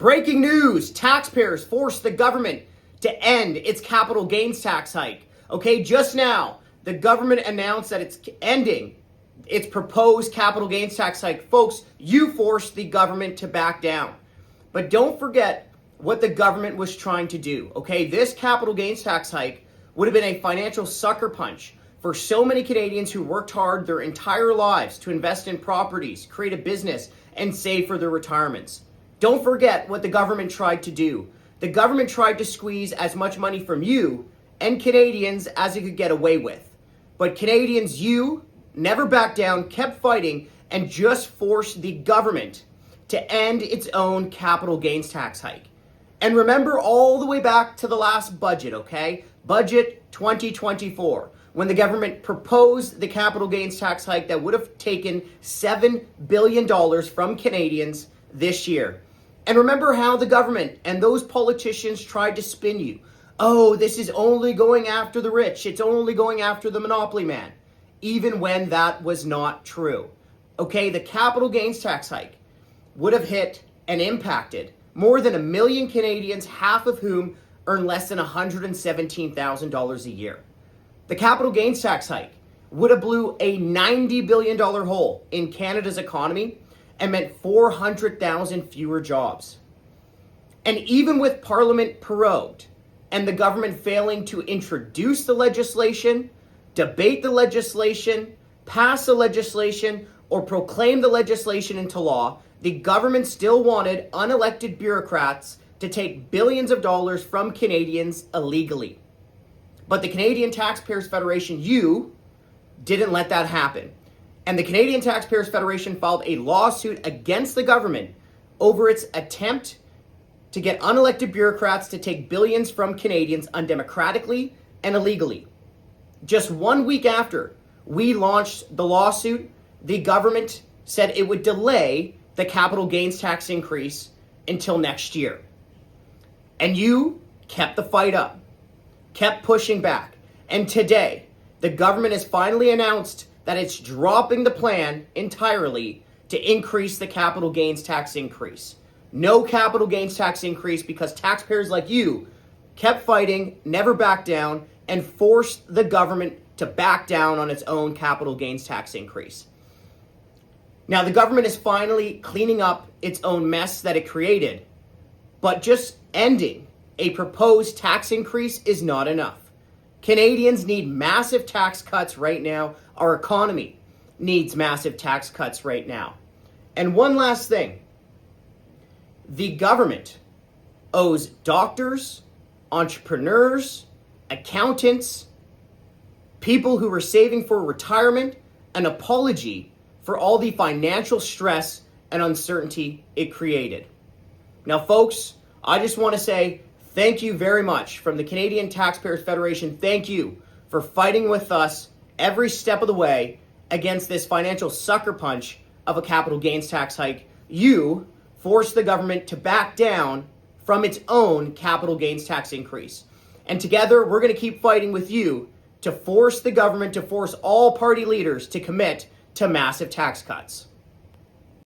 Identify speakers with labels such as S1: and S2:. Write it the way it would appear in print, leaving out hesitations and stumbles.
S1: Breaking news, taxpayers force the government to end its capital gains tax hike. Okay, just now, the government announced that it's ending its proposed capital gains tax hike. Folks, you forced the government to back down. But don't forget what the government was trying to do. Okay, this capital gains tax hike would have been a financial sucker punch for so many Canadians who worked hard their entire lives to invest in properties, create a business, and save for their retirements. Don't forget what the government tried to do. The government tried to squeeze as much money from you and Canadians as it could get away with. But Canadians, you never backed down, kept fighting, and just forced the government to end its own capital gains tax hike. And remember all the way back to the last budget, okay? Budget 2024, when the government proposed the capital gains tax hike that would have taken $7 billion from Canadians this year. And remember how the government and those politicians tried to spin you. Oh, this is only going after the rich. It's only going after the monopoly man. Even when that was not true. Okay, the capital gains tax hike would have hit and impacted more than 1 million Canadians, half of whom earn less than $117,000 a year. The capital gains tax hike would have blew a $90 billion hole in Canada's economy and meant 400,000 fewer jobs. And even with Parliament prorogued and the government failing to introduce the legislation, debate the legislation, pass the legislation, or proclaim the legislation into law, the government still wanted unelected bureaucrats to take billions of dollars from Canadians illegally. But the Canadian Taxpayers Federation, you didn't let that happen. And the Canadian Taxpayers Federation filed a lawsuit against the government over its attempt to get unelected bureaucrats to take billions from Canadians undemocratically and illegally. Just 1 week after we launched the lawsuit, the government said it would delay the capital gains tax increase until next year. And you kept the fight up, kept pushing back. And today, the government has finally announced that it's dropping the plan entirely to increase the capital gains tax increase. No capital gains tax increase because taxpayers like you kept fighting, never backed down, and forced the government to back down on its own capital gains tax increase. Now, the government is finally cleaning up its own mess that it created, but just ending a proposed tax increase is not enough. Canadians need massive tax cuts right now. Our economy needs massive tax cuts right now. And one last thing. The government owes doctors, entrepreneurs, accountants, people who are saving for retirement, an apology for all the financial stress and uncertainty it created. Now, folks, I just want to say thank you very much from the Canadian Taxpayers Federation. Thank you for fighting with us every step of the way against this financial sucker punch of a capital gains tax hike. You forced the government to back down from its own capital gains tax increase. And together, we're going to keep fighting with you to force the government, to force all party leaders to commit to massive tax cuts.